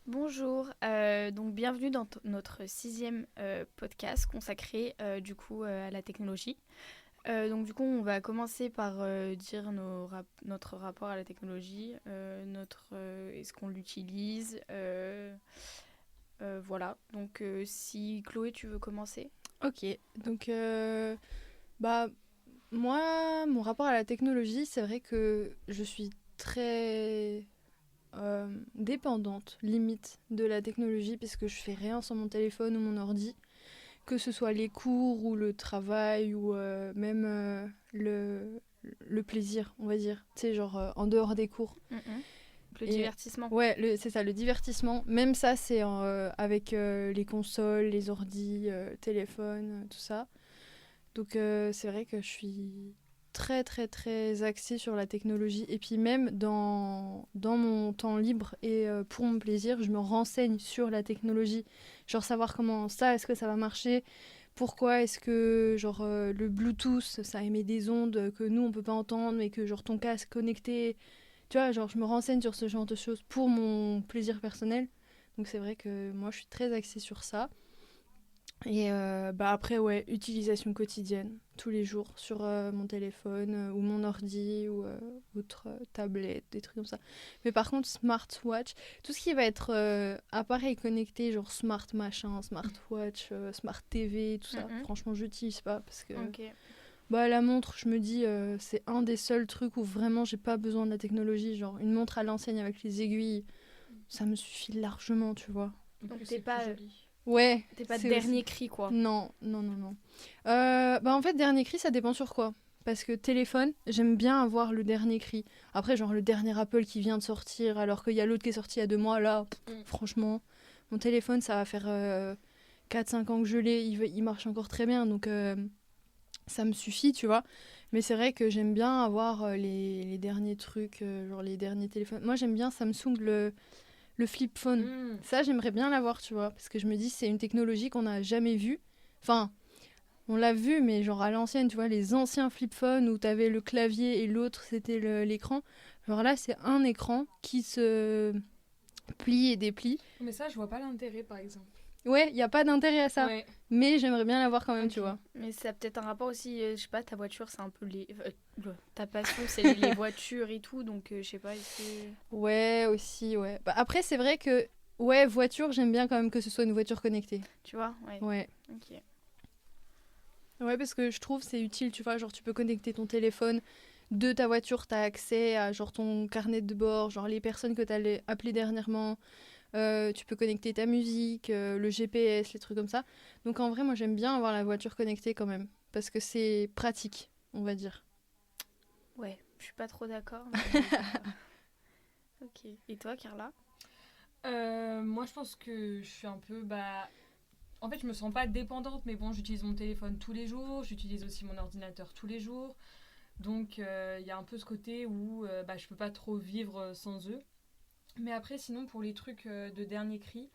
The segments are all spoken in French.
Bonjour, donc bienvenue dans notre sixième podcast consacré à la technologie. Donc du coup on va commencer par dire notre rapport à la technologie, est-ce qu'on l'utilise, voilà. Donc si Chloé tu veux commencer. Ok, donc bah moi, mon rapport à la technologie, c'est vrai que je suis très dépendante, limite, de la technologie, puisque je fais rien sans mon téléphone ou mon ordi, que ce soit les cours ou le travail ou même le plaisir, on va dire, tu sais, genre en dehors des cours. Mhm. Le Et divertissement. ouais, c'est ça, le divertissement. Même ça, c'est avec les consoles, les ordis, téléphones, tout ça. Donc c'est vrai que je suis très très très axée sur la technologie. Et puis même dans mon temps libre et pour mon plaisir, je me renseigne sur la technologie. Genre savoir comment ça, est-ce que ça va marcher. Pourquoi est-ce que genre le Bluetooth, ça émet des ondes que nous on peut pas entendre, mais que genre ton casque connecté, tu vois, genre je me renseigne sur ce genre de choses pour mon plaisir personnel. Donc c'est vrai que moi je suis très axée sur ça. Et bah après, ouais, utilisation quotidienne, tous les jours, sur mon téléphone ou mon ordi ou autre tablette, des trucs comme ça. Mais par contre, smartwatch, tout ce qui va être appareil connecté, genre smart machin, smartwatch, smart TV, tout ça, Mhm. franchement, j'utilise pas parce que Ok. bah, la montre, je me dis, c'est un des seuls trucs où vraiment j'ai pas besoin de la technologie. Genre, une montre à l'enseigne avec les aiguilles, ça me suffit largement, tu vois. En Donc plus, c'est plus joli. Ouais, t'es pas c'est aussi. dernier cri quoi. Non, non, non, non. Bah en fait, dernier cri, ça dépend sur quoi. Parce que téléphone, j'aime bien avoir le dernier cri. Après, genre le dernier Apple qui vient de sortir, alors qu'il y a l'autre qui est sorti il y a 2 mois, là, franchement, mon téléphone, ça va faire 4-5 ans que je l'ai, il marche encore très bien, donc ça me suffit, tu vois. Mais c'est vrai que j'aime bien avoir les derniers trucs, genre les derniers téléphones. Moi, j'aime bien Samsung, le flip phone. Ça, j'aimerais bien l'avoir, tu vois, parce que je me dis, c'est une technologie qu'on n'a jamais vue. Enfin, on l'a vu, mais genre à l'ancienne, tu vois, les anciens flip phones où t'avais le clavier et l'autre, c'était l'écran. Genre là, c'est un écran qui se plie et déplie. Mais ça, je vois pas l'intérêt, par exemple. Ouais, il n'y a pas d'intérêt à ça. Ouais, Mais j'aimerais bien l'avoir quand même, tu ok. vois. Mais ça a peut-être un rapport aussi, je sais pas, ta voiture, c'est un peu ta passion, c'est les voitures et tout, donc je sais pas, est-ce que... Ouais, aussi, ouais. Bah, après, c'est vrai que, ouais, voiture, j'aime bien quand même que ce soit une voiture connectée. Tu vois, ouais, Ouais. ok. Ouais, parce que je trouve c'est utile, tu vois, genre tu peux connecter ton téléphone de ta voiture, t'as accès à genre ton carnet de bord, genre les personnes que t'as appelées dernièrement, tu peux connecter ta musique, le GPS, les trucs comme ça. Donc en vrai, moi j'aime bien avoir la voiture connectée quand même, parce que c'est pratique, on va dire. Ouais, je suis pas trop d'accord, mais d'accord. Ok. Et toi, Carla? Moi, je pense que je suis un peu. Bah, en fait, je me sens pas dépendante, mais bon, j'utilise mon téléphone tous les jours, j'utilise aussi mon ordinateur tous les jours. Donc, il y a un peu ce côté où bah, je peux pas trop vivre sans eux. Mais après, sinon, pour les trucs de dernier cri,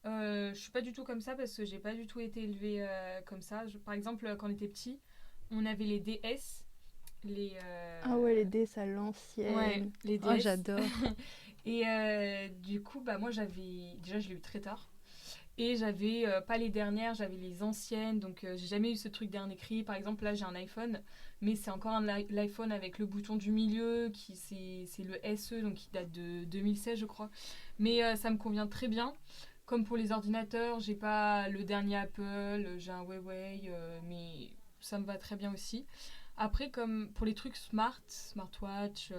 je suis pas du tout comme ça parce que j'ai pas du tout été élevée comme ça. Par exemple, quand on était petit, on avait les DS, les. Ah ouais, les DS à Ouais, l'ancienne. les Oh, DS. j'adore. Et du coup, bah, moi, j'avais. Déjà, je l'ai eu très tard. Et j'avais pas les dernières, j'avais les anciennes. Donc, j'ai jamais eu ce truc dernier cri. Par exemple, là, j'ai un iPhone. Mais c'est encore l'iPhone avec le bouton du milieu. C'est le SE, donc qui date de 2016, je crois. Mais ça me convient très bien. Comme pour les ordinateurs, j'ai pas le dernier Apple, j'ai un Huawei, mais ça me va très bien aussi. Après, comme pour les trucs smartwatch,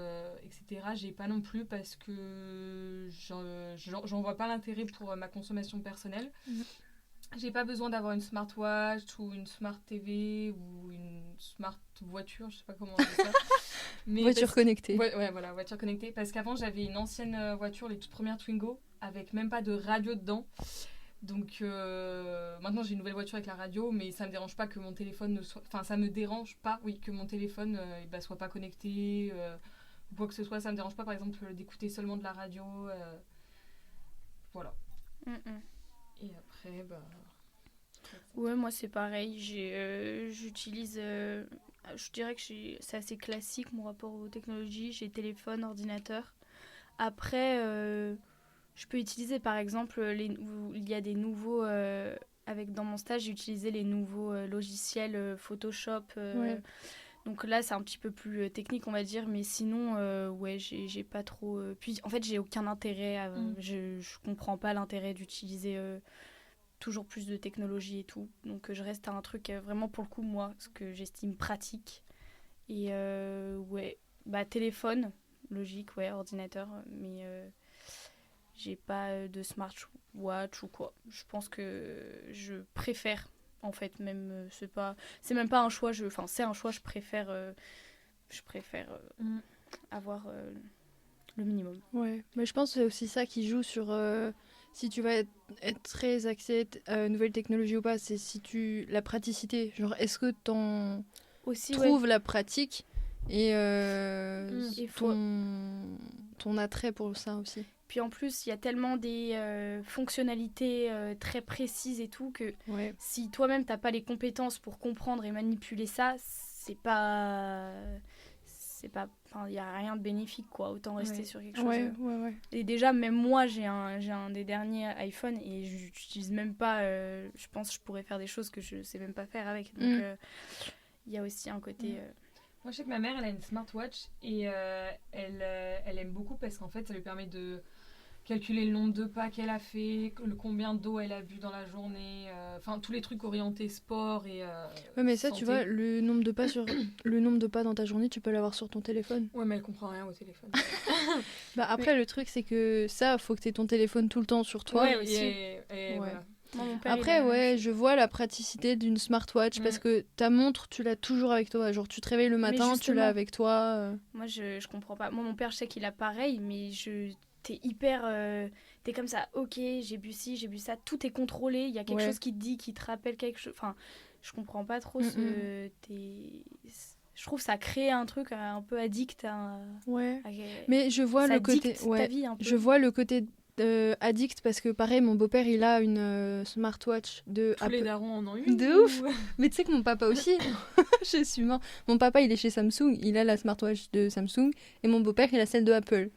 etc., j'ai pas non plus parce que j'en vois pas l'intérêt pour ma consommation personnelle. Mhm. J'ai pas besoin d'avoir une smartwatch ou une smart TV ou une smart voiture, je sais pas comment on dit ça. Mais Voiture connectée. ouais, voilà, voiture connectée. Parce qu'avant, j'avais une ancienne voiture, les toutes premières Twingo, avec même pas de radio dedans. Donc maintenant j'ai une nouvelle voiture avec la radio, mais ça me dérange pas que mon téléphone ne soit, enfin ça me dérange pas, oui, que mon téléphone soit pas connecté ou quoi que ce soit. Ça me dérange pas par exemple d'écouter seulement de la radio, voilà. Mm-mm. Et après bah. Ouais, moi c'est pareil. J'utilise. Je dirais que c'est assez classique mon rapport aux technologies. J'ai téléphone, ordinateur. Après, je peux utiliser par exemple, il y a des nouveaux... dans mon stage, j'ai utilisé les nouveaux logiciels Photoshop. Donc là, c'est un petit peu plus technique, on va dire. Mais sinon, ouais, j'ai pas trop... Puis, en fait, j'ai aucun intérêt. Je comprends pas l'intérêt d'utiliser toujours plus de technologie et tout. Donc, je reste à un truc vraiment, pour le coup, moi, ce que j'estime pratique. Et ouais, téléphone, logique, ouais, ordinateur. Mais j'ai pas de smartwatch ou quoi. Je pense que je préfère... En fait, même c'est même pas un choix. C'est un choix. Je préfère avoir le minimum. Ouais, mais je pense que c'est aussi ça qui joue sur si tu vas être très axé nouvelles technologies ou pas. C'est la praticité. Genre, est-ce que t'en trouves la pratique et ton attrait pour ça aussi. Puis en plus, il y a tellement des fonctionnalités très précises et tout que si toi-même t'as pas les compétences pour comprendre et manipuler ça, il y a rien de bénéfique quoi. Autant rester sur quelque chose. Et déjà, même moi, j'ai un des derniers iPhone et j'utilise même pas. Je pense que je pourrais faire des choses que je sais même pas faire avec. Donc il y a aussi un côté. Moi, je sais que ma mère, elle a une smartwatch et elle aime beaucoup parce qu'en fait, ça lui permet de calculer le nombre de pas qu'elle a fait, combien d'eau elle a bu dans la journée, tous les trucs orientés sport et ouais, mais ça, santé. tu vois, le nombre de pas dans ta journée, tu peux l'avoir sur ton téléphone. Ouais, mais elle comprend rien au téléphone. Après, le truc, c'est que ça, faut que tu aies ton téléphone tout le temps sur toi. Ouais, aussi. Voilà. Mon père, après, je vois la praticité d'une smartwatch parce que ta montre, tu l'as toujours avec toi. Genre, tu te réveilles le matin, tu l'as avec toi. Moi, je comprends pas. Moi, mon père, je sais qu'il a pareil, mais t'es hyper... t'es comme ça, ok, j'ai bu ci, j'ai bu ça. Tout est contrôlé. Il y a quelque chose qui te dit, qui te rappelle quelque chose. Enfin, je comprends pas trop je trouve que ça crée un truc un peu addict. Mais je vois le côté... ta vie un peu. Je vois le côté... addict parce que pareil mon beau-père il a une smartwatch de Tous les darons en ont une de ouf. Mais tu sais que mon papa aussi je suis mort. Mon papa il est chez Samsung, il a la smartwatch de Samsung et mon beau-père il a celle de Apple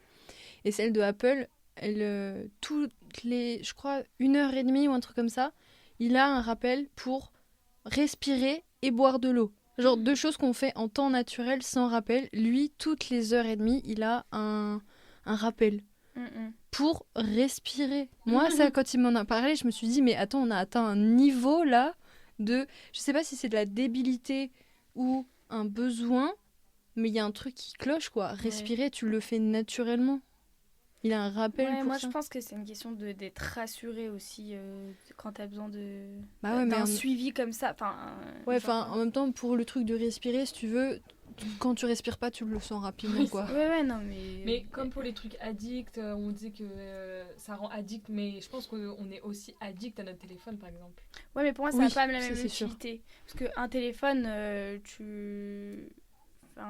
et celle de Apple elle toutes les je crois 1h30 ou un truc comme ça il a un rappel pour respirer et boire de l'eau, genre deux choses qu'on fait en temps naturel sans rappel. Lui toutes les 1h30 il a un rappel pour respirer. Moi, ça, quand il m'en a parlé, je me suis dit, mais attends, on a atteint un niveau là de... Je sais pas si c'est de la débilité ou un besoin, mais il y a un truc qui cloche, quoi. Respirer, tu le fais naturellement. Il a un rappel pour moi, ça. je pense que c'est une question d'être rassuré aussi quand t'as besoin d'un suivi comme ça. En même temps, pour le truc de respirer, si tu veux... Quand tu respires pas, tu le sens rapidement, quoi. Non, mais comme pour les trucs addicts, on dit que ça rend addict, mais je pense qu'on est aussi addict à notre téléphone, par exemple. Ouais, mais pour moi, ça n'a pas la même utilité. Parce qu'un téléphone, je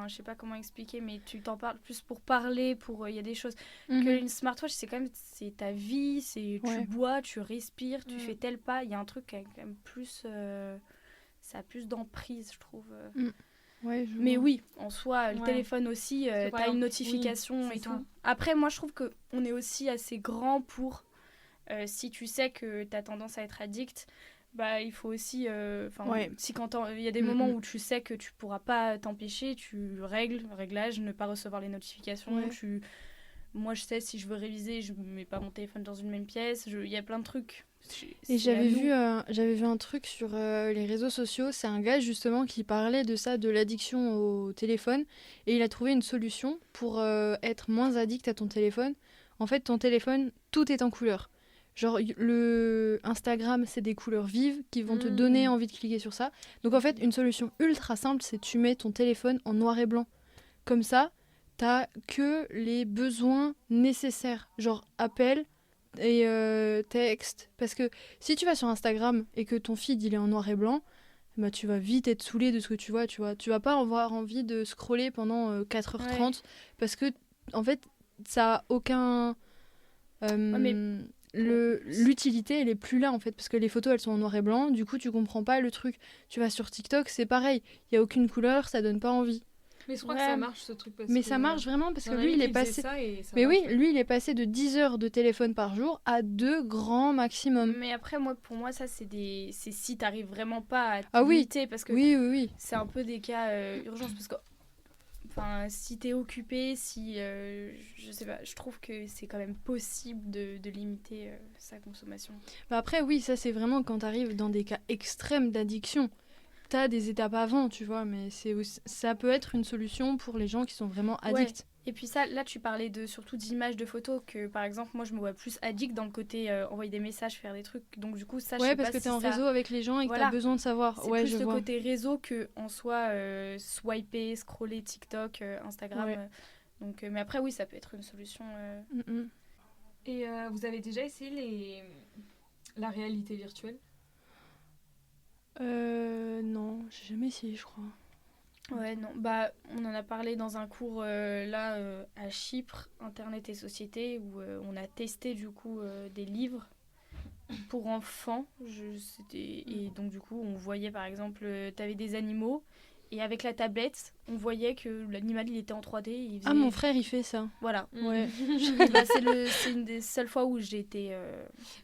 sais pas comment expliquer, mais tu t'en parles plus pour parler, il y a des choses. Que une smartwatch, c'est ta vie, tu bois, tu respires, tu fais tel pas. Il y a un truc qui a quand même plus... ça a plus d'emprise, je trouve. Mais oui, en soi, le téléphone aussi, t'as une notification et tout. Ça. Après, moi, je trouve qu'on est aussi assez grand pour, si tu sais que t'as tendance à être addict, il faut aussi, si il y a des moments où tu sais que tu pourras pas t'empêcher, tu réglage, ne pas recevoir les notifications, moi, je sais, si je veux réviser, je mets pas mon téléphone dans une même pièce, il y a plein de trucs. Et j'avais vu un truc sur les réseaux sociaux, c'est un gars justement qui parlait de ça, de l'addiction au téléphone, et il a trouvé une solution pour être moins addict à ton téléphone. En fait, ton téléphone, tout est en couleur. Genre, le Instagram, c'est des couleurs vives qui vont te donner envie de cliquer sur ça. Donc en fait, une solution ultra simple, c'est tu mets ton téléphone en noir et blanc. Comme ça, t'as que les besoins nécessaires, genre appel et texte. Parce que si tu vas sur Instagram et que ton feed il est en noir et blanc, tu vas vite être saoulé de ce que tu vois. Tu vas pas avoir envie de scroller pendant 4h30 parce que en fait ça a aucun l'utilité elle est plus là en fait, parce que les photos elles sont en noir et blanc, du coup tu comprends pas le truc. Tu vas sur TikTok, c'est pareil, il y a aucune couleur, ça donne pas envie. Mais je crois que Ouais. ça marche ce truc parce Mais que ça marche vraiment parce il que y en a lui, une il est qui faisait passé. ça et ça Mais oui, marche. lui, il est passé de 10 heures de téléphone par jour à 2 grands maximum. Mais après, pour moi, ça, c'est si t'arrives vraiment pas à te Ah oui. limiter, parce que Oui, oui, oui. c'est un peu des cas urgence, parce que enfin, si t'es occupé, je sais pas, je trouve que c'est quand même possible de limiter sa consommation. Bah après, oui, ça c'est vraiment quand t'arrives dans des cas extrêmes d'addiction. T'as des étapes avant, tu vois, mais ça peut être une solution pour les gens qui sont vraiment addicts. Et puis ça, là, tu parlais surtout d'images, de photos, que par exemple, moi, je me vois plus addict dans le côté envoyer des messages, faire des trucs. Donc du coup, ça, je Ouais, sais parce pas que si t'es en ça... réseau avec les gens et que Voilà. t'as besoin de savoir. C'est Ouais, plus je le vois. côté réseau que en soi swiper, scroller TikTok, Instagram. Ouais. Donc, mais après, oui, ça peut être une solution. Mm. Et vous avez déjà essayé la réalité virtuelle? Non, j'ai jamais essayé, je crois. Ouais, non. Bah, on en a parlé dans un cours à Chypre, Internet et Société, où on a testé du coup des livres pour enfants. Et donc du coup, on voyait par exemple, t'avais des animaux, et avec la tablette, on voyait que l'animal il était en 3D. Et il faisait... Ah, mon frère, il fait ça. Voilà. Ouais. Et bah, c'est une des seules fois où j'ai été...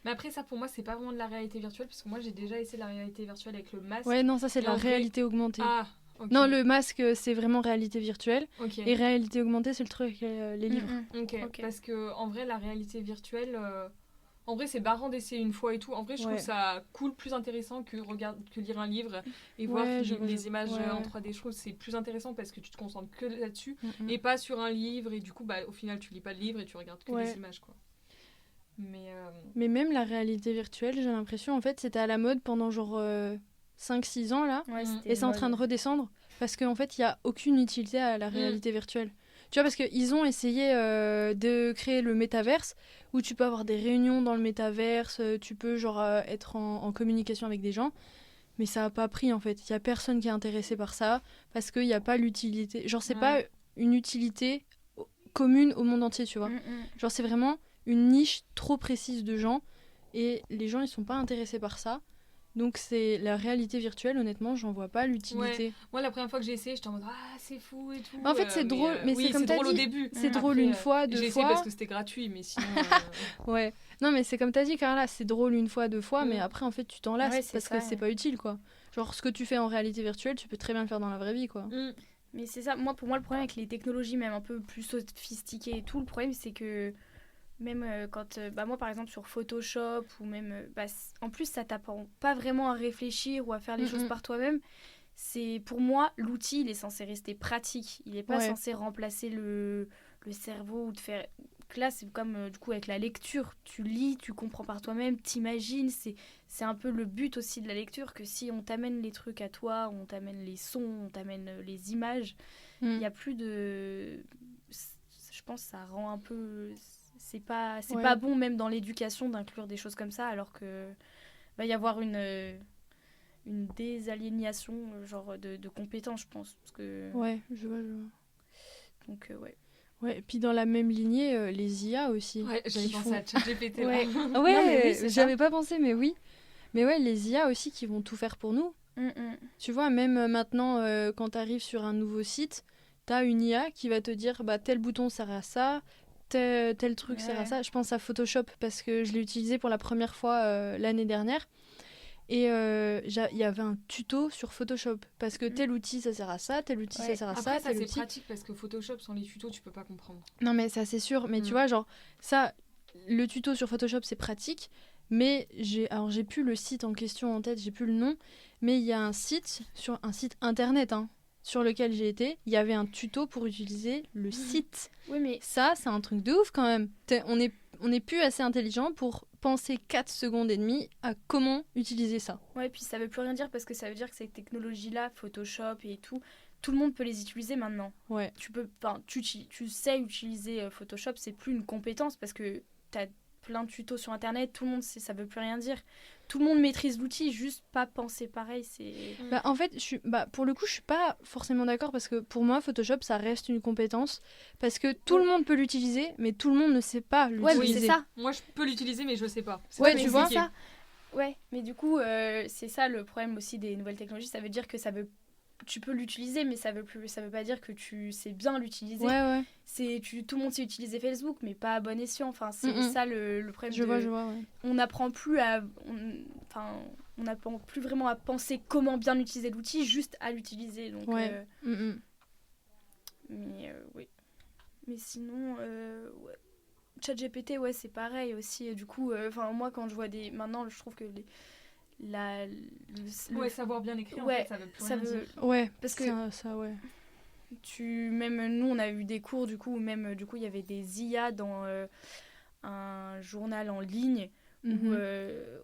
Mais après, ça pour moi, c'est pas vraiment de la réalité virtuelle, parce que moi j'ai déjà essayé la réalité virtuelle avec le masque. Ouais, non, ça c'est de Et la en vrai- réalité augmentée. Ah, ok. Non, le masque, c'est vraiment réalité virtuelle. Ok. Et réalité augmentée, c'est le truc, les livres. Ok. Ok. Parce que en vrai, la réalité virtuelle, en vrai, c'est marrant d'essayer une fois et tout. En vrai, je trouve Ouais. ça cool, plus intéressant que lire un livre et voir Ouais, je vois, les images ouais. en 3D. Je trouve que c'est plus intéressant parce que tu te concentres que là-dessus Mm. et pas sur un livre. Et du coup, bah, au final, tu lis pas le livre et tu regardes que Ouais. les images, quoi. Mais Mais même la réalité virtuelle, j'ai l'impression, en fait, c'était à la mode pendant genre 5-6 ans, là. Ouais, c'était Et c'est en mode. train de redescendre parce qu'en fait, il n'y a aucune utilité à la réalité virtuelle. Tu vois, parce qu'ils ont essayé de créer le métaverse où tu peux avoir des réunions dans le métaverse, tu peux genre être en communication avec des gens, mais ça n'a pas pris en fait. Il n'y a personne qui est intéressé par ça parce qu'il n'y a pas l'utilité. Genre, c'est pas une utilité commune au monde entier, tu vois. Genre, c'est vraiment une niche trop précise de gens et les gens, ils sont pas intéressés par ça. Donc c'est la réalité virtuelle, honnêtement, j'en vois pas l'utilité. moi, la première fois que j'ai essayé, j'étais en mode ah, c'est fou et tout. En fait, c'est drôle, mais oui, c'est comme t'as drôle au dit, début. C'est Après, drôle une fois, deux j'ai essayé fois. parce que c'était gratuit, mais sinon. Ouais. Non, mais c'est comme t'as dit, Carla, c'est drôle une fois, deux fois, Mm. mais après, en fait, tu t'en lasses Ouais, c'est parce ça, que c'est ouais. pas utile, quoi. Genre, ce que tu fais en réalité virtuelle, tu peux très bien le faire dans la vraie vie, quoi. Mais c'est ça, pour moi, le problème avec les technologies, même un peu plus sophistiquées et tout, le problème, c'est que même quand, moi, par exemple, sur Photoshop, ou même, en plus, ça t'apprend pas vraiment à réfléchir ou à faire les choses par toi-même. C'est, pour moi, l'outil, il est censé rester pratique. Il est pas Ouais. censé remplacer le cerveau ou te faire... Que là, c'est comme, du coup, avec la lecture. Tu lis, tu comprends par toi-même, t'imagines. C'est un peu le but aussi de la lecture, que si on t'amène les trucs à toi, on t'amène les sons, on t'amène les images, il y a plus de... Je pense que ça rend un peu... C'est pas bon, même dans l'éducation, d'inclure des choses comme ça, alors que va y avoir une désaliénation genre de compétences, je pense. Parce que... Ouais, je vois. Donc, ouais. Ouais, et puis dans la même lignée, les IA aussi. Ouais, j'avais qui pensé font- à ChatGPT là. Ouais, Non, mais oui, c'est j'avais pas pensé, mais oui. Mais ouais, les IA aussi qui vont tout faire pour nous. Tu vois, même maintenant, quand t'arrives sur un nouveau site, t'as une IA qui va te dire, bah, tel bouton sert à ça, tel truc sert à ça. Je pense à Photoshop parce que je l'ai utilisé pour la première fois l'année dernière. Et il y avait un tuto sur Photoshop parce que tel outil ça sert à ça, tel outil ça sert à Après, ça, ça tel c'est outil. pratique parce que Photoshop sans les tutos tu peux pas comprendre. Non mais ça c'est sûr, mais tu vois genre ça, le tuto sur Photoshop c'est pratique, mais j'ai plus le site en question en tête, j'ai plus le nom, mais il y a un site sur un site internet sur lequel j'ai été, il y avait un tuto pour utiliser le site. Oui, mais Ça c'est un truc de ouf quand même. On est plus assez intelligent pour penser 4 secondes et demie à comment utiliser ça. ouais, puis ça veut plus rien dire parce que ça veut dire que ces technologies-là, Photoshop et tout le monde peut les utiliser maintenant. Ouais. Tu sais utiliser Photoshop, c'est plus une compétence parce que t'as plein de tutos sur internet, tout le monde sait, ça veut plus rien dire. Tout le monde maîtrise l'outil, juste pas penser pareil, c'est... Bah, en fait, pour le coup, je suis pas forcément d'accord parce que pour moi, Photoshop, ça reste une compétence parce que tout le monde peut l'utiliser, mais tout le monde ne sait pas l'utiliser. Ouais, mais c'est ça. Moi je peux l'utiliser mais je sais pas. Ouais, mais tu c'est vois. ça. Ouais, mais du coup, c'est ça le problème aussi des nouvelles technologies, ça veut dire que ça veut tu peux l'utiliser, mais ça veut pas dire que tu sais bien l'utiliser. Ouais. Tout le monde sait utiliser Facebook, mais pas à bon escient. Enfin, c'est ça le problème. Je vois, ouais. On n'apprend plus on n'apprend plus vraiment à penser comment bien utiliser l'outil, juste à l'utiliser. Donc, ouais. Mais oui. Mais sinon, ChatGPT, ouais, c'est pareil aussi. Et du coup, moi, quand je vois maintenant, je trouve que savoir bien écrire, ouais, en fait, ça veut plus rien dire. Ouais, parce que ça, ouais. Même nous, on a eu des cours, du coup, même, du coup, il y avait des IA dans un journal en ligne,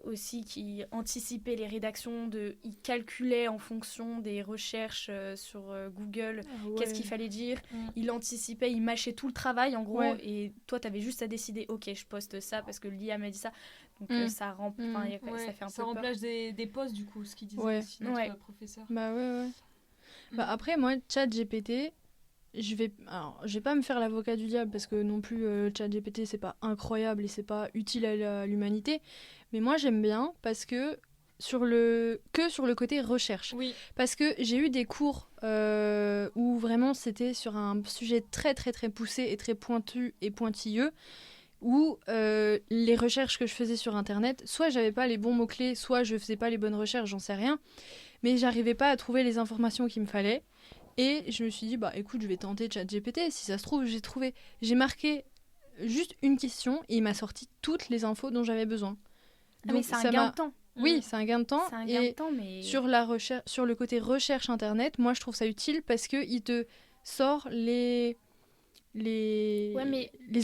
aussi qui anticipait les rédactions, ils calculaient en fonction des recherches sur Google qu'est-ce qu'il fallait dire, il anticipait, il mâchait tout le travail en gros, et toi t'avais juste à décider, ok, je poste ça parce que l'IA m'a dit ça, donc ça fait un peu remplace des postes du coup, ce qu'il disait aussi notre professeur. Bah ouais. Bah après moi, ChatGPT, je vais pas me faire l'avocat du diable parce que non plus ChatGPT c'est pas incroyable et c'est pas utile à l'humanité, mais moi j'aime bien parce que sur le côté recherche. Oui. Parce que j'ai eu des cours où vraiment c'était sur un sujet très très très poussé et très pointu et pointilleux, où les recherches que je faisais sur internet, soit j'avais pas les bons mots-clés, soit je faisais pas les bonnes recherches, j'en sais rien, mais j'arrivais pas à trouver les informations qu'il me fallait. Et je me suis dit, bah écoute, je vais tenter ChatGPT, si ça se trouve, j'ai trouvé. J'ai marqué juste une question et il m'a sorti toutes les infos dont j'avais besoin. Donc, mais c'est un gain de temps. Oui, c'est un gain de temps. C'est un gain de temps, mais... sur le côté recherche internet, moi je trouve ça utile parce qu'il te sort les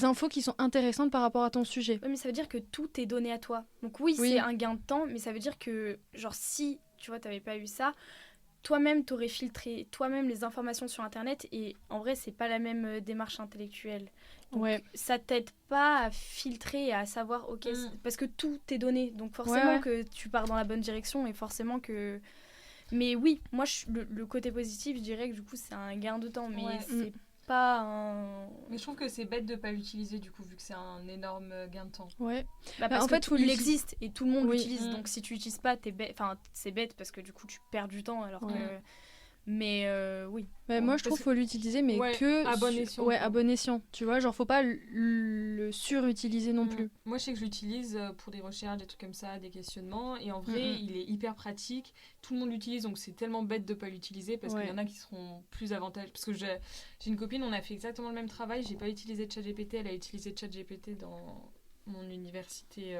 infos qui sont intéressantes par rapport à ton sujet. Ouais, mais ça veut dire que tout est donné à toi. Donc oui, c'est un gain de temps, mais ça veut dire que, genre, si, tu vois, t'avais pas eu ça, toi-même, t'aurais filtré toi-même les informations sur Internet, et en vrai, c'est pas la même démarche intellectuelle. Donc, ça t'aide pas à filtrer et à savoir, ok, parce que tout est donné, donc forcément que tu pars dans la bonne direction, et forcément que... Mais oui, moi, le côté positif, je dirais que du coup, c'est un gain de temps, mais c'est pas un... Mais je trouve que c'est bête de pas l'utiliser, du coup, vu que c'est un énorme gain de temps. Ouais. Parce en fait, il existe et tout le monde l'utilise, donc si tu l'utilises pas, c'est bête parce que du coup, tu perds du temps, alors que... Mais oui. Moi, je trouve qu'il faut l'utiliser, mais que à bon escient. À bon escient. Tu vois, genre, faut pas le surutiliser non plus. Moi, je sais que je l'utilise pour des recherches, des trucs comme ça, des questionnements. Et en vrai, il est hyper pratique. Tout le monde l'utilise, donc c'est tellement bête de pas l'utiliser parce qu'il y en a qui seront plus avantageux. Parce que j'ai une copine, on a fait exactement le même travail. J'ai pas utilisé ChatGPT, elle a utilisé ChatGPT dans mon université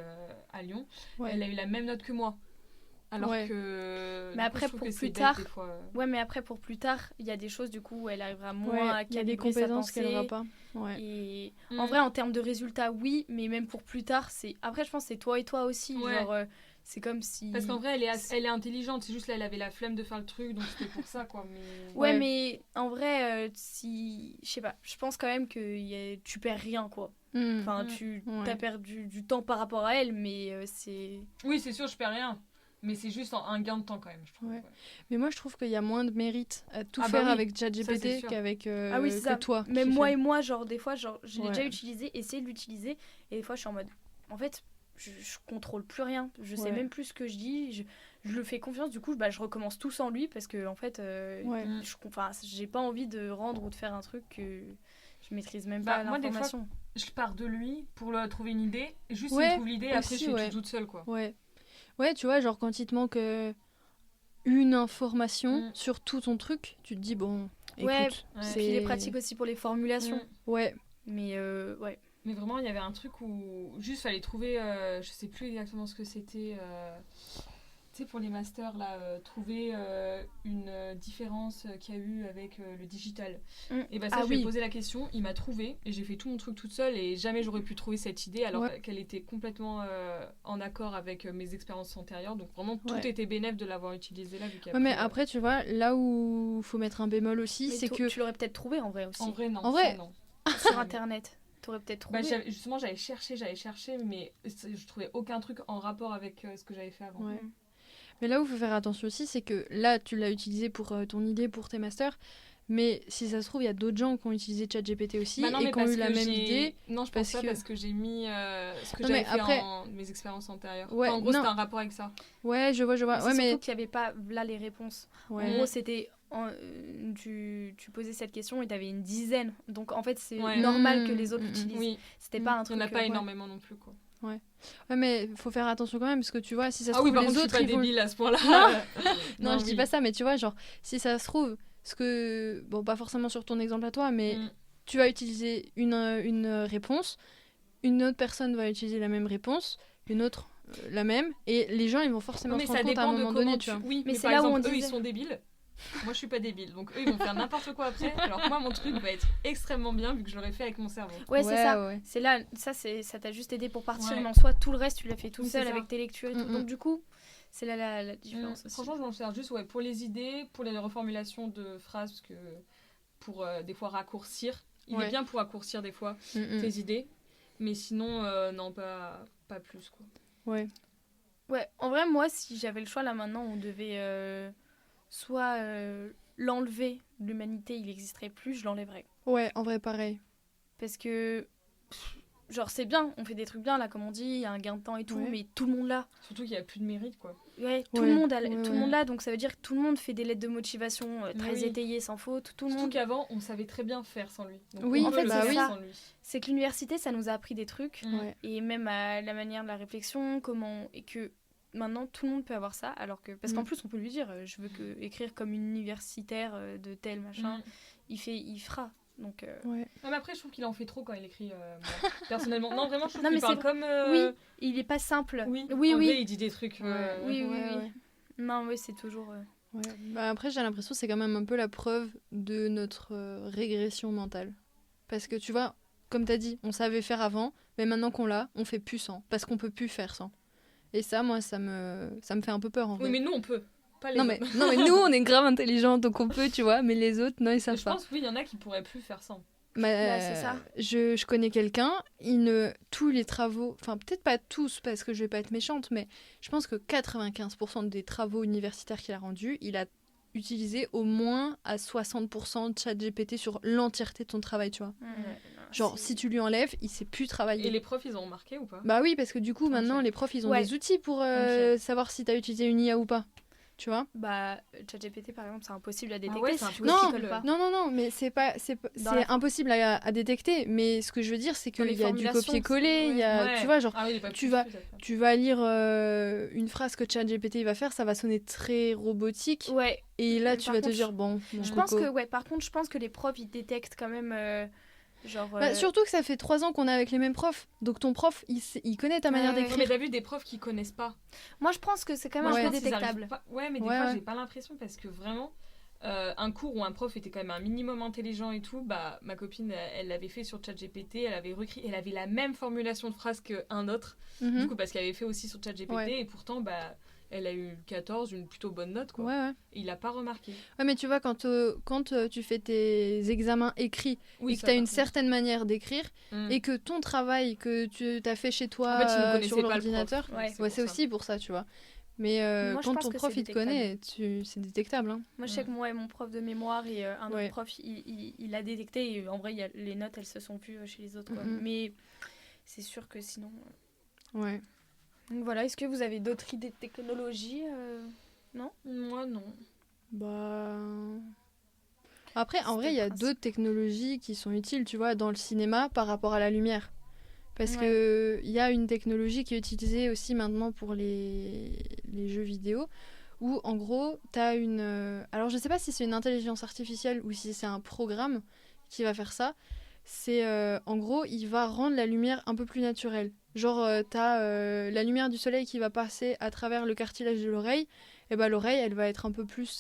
à Lyon. Elle a eu la même note que moi. Alors que... Mais après, pour plus tard... mais après, pour plus tard, il y a des choses, du coup, où elle arrivera moins à calibrer sa pensée. qu'elle n'aura pas. Et en vrai, en termes de résultats, oui, mais même pour plus tard, c'est... Après, je pense que c'est toi et toi aussi. Genre, c'est comme si... Parce qu'en vrai, elle est intelligente. C'est juste là, elle avait la flemme de faire le truc, donc c'était pour ça, quoi. Mais... Ouais, mais en vrai, si... Je sais pas, je pense quand même que tu perds rien, quoi. Enfin, tu as perdu du temps par rapport à elle, mais c'est... Oui, c'est sûr, je perds rien. Mais c'est juste un gain de temps quand même, je trouve. Mais moi, je trouve qu'il y a moins de mérite à tout faire avec ChatGPT qu'avec que toi. Même moi et moi, genre, des fois, je l'ai déjà utilisé, essayé de l'utiliser, et des fois, je suis en mode... En fait, je contrôle plus rien. Je sais même plus ce que je dis. Je le fais confiance, du coup, je recommence tout sans lui, parce que, en fait, j'ai pas envie de rendre ou de faire un truc que je maîtrise même pas l'information. Moi, des fois, je pars de lui pour trouver une idée, juste il trouve l'idée, après je fais tout toute seule, quoi. Ouais, tu vois, genre quand il te manque une information sur tout ton truc, tu te dis, bon, écoute... Puis il est pratique aussi pour les formulations. Mais Mais vraiment, il y avait un truc où juste fallait trouver, je sais plus exactement ce que c'était... Tu sais, pour les masters, là, trouver une différence qu'il y a eu avec le digital. Et ça, je lui ai posé la question, il m'a trouvé, et j'ai fait tout mon truc toute seule, et jamais j'aurais pu trouver cette idée, alors qu'elle était complètement en accord avec mes expériences antérieures. Donc vraiment, tout était bénéf de l'avoir utilisé là. Vu mais après, tu vois, là où il faut mettre un bémol aussi, c'est que... Tu l'aurais peut-être trouvé en vrai aussi. En vrai, non. En vrai, non. Sur Internet. T'aurais peut-être trouvé. Justement, j'avais cherché, mais je trouvais aucun truc en rapport avec ce que j'avais fait avant. Mais là où il faut faire attention aussi, c'est que là, tu l'as utilisé pour ton idée, pour tes masters, Mais si ça se trouve, il y a d'autres gens qui ont utilisé ChatGPT aussi Bah non, et mais qui ont parce eu la que même idée. Non, je pense parce pas que- parce que j'ai mis ce que Non, j'avais mais fait après- en mes expériences antérieures. Ouais, Enfin, en gros, non. c'était un rapport avec ça. Ouais, je vois. C'est Ouais, mais surtout qu'il n'y avait pas là les réponses. ouais. En gros, c'était tu posais cette question et tu avais une dizaine. Donc en fait, c'est Ouais. normal que les autres l'utilisent. Oui, C'était pas un il n'y truc. en a pas ouais. énormément non plus, quoi. Ouais, mais faut faire attention quand même parce que tu vois, si ça se Ah oui, trouve par les contre, je autres suis pas ils vont. débile à ce point-là. Non, je dis oui. pas ça, mais tu vois, genre, si ça se trouve, ce que. Bon, pas forcément sur ton exemple à toi, mais tu vas utiliser une réponse, une autre personne va utiliser la même réponse, une autre la même, et les gens ils vont forcément Mais se ça rendre compte à un dépend de moment comment donné, tu vois. Oui, Mais mais c'est par là où exemple, on eux, ils disait- sont débiles. Moi, je suis pas débile. Donc, eux, ils vont faire n'importe quoi après. Alors que moi, mon truc va être extrêmement bien vu que je l'aurais fait avec mon cerveau. Ouais, c'est ça. Ouais. C'est là, ça t'a juste aidé pour partir, Ouais. mais en soi, tout le reste, tu l'as fait tout Oui, seul c'est ça. avec tes lectures et tout. Mm, mm. Donc du coup, c'est là la différence aussi. Franchement, je m'en sers juste pour les idées, pour les reformulations de phrases, parce que pour des fois raccourcir. Il Ouais. est bien pour raccourcir des fois tes idées. Mais sinon, non, pas plus, quoi. Ouais. Ouais, en vrai, moi, si j'avais le choix là maintenant, on devait soit l'enlever de l'humanité, il n'existerait plus, je l'enlèverais. Ouais, en vrai, pareil. Parce que, genre, c'est bien, on fait des trucs bien là, comme on dit, il y a un gain de temps et tout, Ouais. mais tout le monde l'a. Surtout qu'il n'y a plus de mérite, quoi. Ouais, tout Ouais, le monde ouais, tout le ouais. monde l'a, donc ça veut dire que tout le monde fait des lettres de motivation très Oui. étayées, sans faute, tout le Surtout monde. qu'avant, on savait très bien faire sans lui. Donc, Oui, on en peut fait, le c'est faire ça. sans lui. C'est que l'université, ça nous a appris des trucs, Ouais. et même à la manière de la réflexion, et que maintenant tout le monde peut avoir ça, alors que parce qu'en plus on peut lui dire, je veux écrire comme une universitaire de tel machin, il fera. Donc Ouais. Non, mais après, je trouve qu'il en fait trop quand il écrit, moi, personnellement. Non, vraiment, je trouve Non, qu'il mais parle c'est- comme... oui, il est pas simple. Oui, oui, en oui. vrai, il dit des trucs... Oui. Ouais. Non, oui, c'est toujours. Ouais. Bah, après, j'ai l'impression que c'est quand même un peu la preuve de notre régression mentale. Parce que tu vois, comme t'as dit, on savait faire avant, mais maintenant qu'on l'a, on fait plus sans. Parce qu'on peut plus faire sans. Et ça, moi, ça me fait un peu peur en vrai. Oui, mais nous, on peut. Pas les non, autres. mais nous, on est grave intelligents, donc on peut, tu vois, mais les autres, non, ils Mais savent je pas. pense, oui, il y en a qui pourraient plus faire sans. Bah, c'est ça. Je connais quelqu'un, tous les travaux, enfin peut-être pas tous parce que je vais pas être méchante, mais je pense que 95% des travaux universitaires qu'il a rendus, il a utilisé au moins à 60% de ChatGPT sur l'entièreté de son travail, tu vois. Genre, si tu lui enlèves, il sait plus travailler. Et les profs, ils ont remarqué ou pas? Bah oui, parce que du coup, Ok. maintenant, les profs, ils ont Ouais. des outils pour savoir si t'as utilisé une IA ou pas. Tu vois? Bah, ChatGPT par exemple, c'est impossible à détecter. ouais, c'est si tu impossible. copies pas. Non, mais c'est Dans la- impossible à détecter. Mais ce que je veux dire, c'est Dans les qu'il y a du formulations, copier-coller, il y a, Ouais. tu vois, genre, Ah oui, il est pas tu plus vas- plus, peut-être. tu vas lire une phrase que ChatGPT va faire, ça va sonner très robotique. Ouais. Et là, Mais tu par vas te contre, dire, bon, mon Je pense coco. que par contre, je pense que les profs ils détectent quand même genre. Bah, surtout que ça fait 3 ans qu'on est avec les mêmes profs. Donc ton prof, il connaît ta manière Ouais, ouais. Non, d'écrire. mais t'as vu des profs qui connaissent pas. Moi, je pense que c'est quand même Ouais. un peu Je pense qu'ils arrivent détectable. pas- Ouais, mais des Ouais, fois, ouais. j'ai pas l'impression parce que vraiment, un cours où un prof était quand même un minimum intelligent et tout, bah, ma copine, elle l'avait fait sur ChatGPT, elle avait recrit, elle avait la même formulation de phrase qu'un autre, Mhm. du coup, parce qu'elle avait fait aussi sur ChatGPT, Ouais. et pourtant, bah, elle a eu 14, une plutôt bonne note, quoi. Ouais. Et il a pas remarqué. Ouais, mais tu vois, quand tu fais tes examens écrits Oui, et que ça, tu as par une contre. certaine manière d'écrire Mm. et que ton travail que tu as fait chez toi En fait, il ne connaissait sur pas le l'ordinateur, prof. Ouais. ouais, pour c'est ça. aussi pour ça, tu vois. Mais Moi, je quand pense ton que prof c'est il te connaît, c'est détectable. Hein. Moi, je sais que moi et mon prof de mémoire et un Ouais. autre prof, il a détecté. Et en vrai, les notes, elles se sont vues chez les autres. Quoi. Mhm. Mais c'est sûr que sinon. Ouais. Donc voilà, est-ce que vous avez d'autres idées de technologie Moi, non. Bah. Après, en C'était vrai, il y a le principe. d'autres technologies qui sont utiles, tu vois, dans le cinéma par rapport à la lumière. Parce Ouais. que il y a une technologie qui est utilisée aussi maintenant pour les jeux vidéo, où en gros, tu as une... alors, je sais pas si c'est une intelligence artificielle ou si c'est un programme qui va faire ça. C'est en gros, il va rendre la lumière un peu plus naturelle. Genre, tu as la lumière du soleil qui va passer à travers le cartilage de l'oreille, et bah l'oreille, elle va être un peu plus...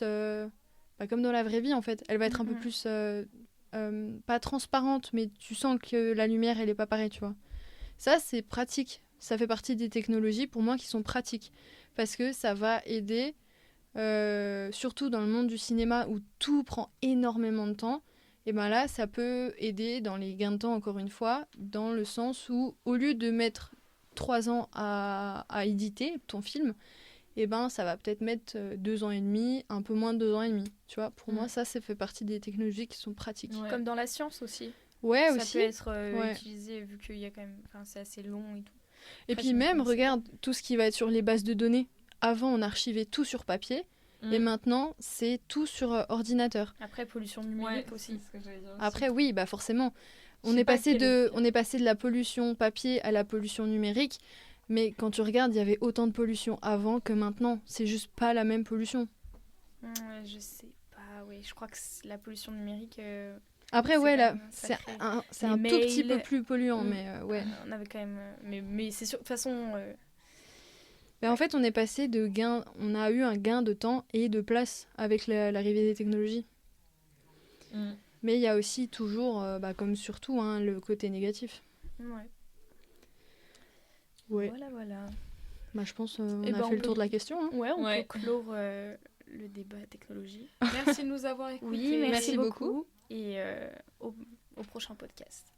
comme dans la vraie vie, en fait. Elle va être un peu Mhm. plus... pas transparente, mais tu sens que la lumière, elle est pas pareille, tu vois. Ça, c'est pratique. Ça fait partie des technologies, pour moi, qui sont pratiques. Parce que ça va aider, surtout dans le monde du cinéma, où tout prend énormément de temps. Et ben là, ça peut aider dans les gains de temps, encore une fois, dans le sens où, au lieu de mettre 3 ans à éditer ton film, et ben ça va peut-être mettre 2 ans et demi, un peu moins de 2 ans et demi. Tu vois, pour moi, ça fait partie des technologies qui sont pratiques. Ouais. Comme dans la science aussi. Ouais, Ça aussi. peut être Ouais. utilisé vu qu'il y a quand même... Enfin, c'est assez long et tout. Et Après, puis si on même, commence- regarde, tout ce qui va être sur les bases de données. Avant, on archivait tout sur papier, et maintenant, c'est tout sur ordinateur. Après, pollution Ouais, numérique aussi. c'est ce que j'allais dire aussi. Après, oui, bah forcément. Je On sais est, pas passé quel est le on est passé de la pollution papier à la pollution numérique, mais quand tu regardes, il y avait autant de pollution avant que maintenant. C'est juste pas la même pollution. Ouais, je sais pas, oui. Je crois que la pollution numérique... Après, C'est ouais, quand là, même c'est sacré. un Les tout petit peu mails. plus polluant, mais ouais. On avait quand même... mais c'est sûr... De toute façon... En fait, on a eu un gain de temps et de place avec l'arrivée des technologies. Mais il y a aussi toujours, comme surtout, hein, le côté négatif. Ouais. Ouais. Voilà. Bah, je pense on Eh a ben, fait on le tour peut- de la question. Hein. Ouais, on Ouais. peut clore le débat technologie. Merci de nous avoir écoutés. Oui, merci Merci beaucoup. beaucoup. Et au prochain podcast.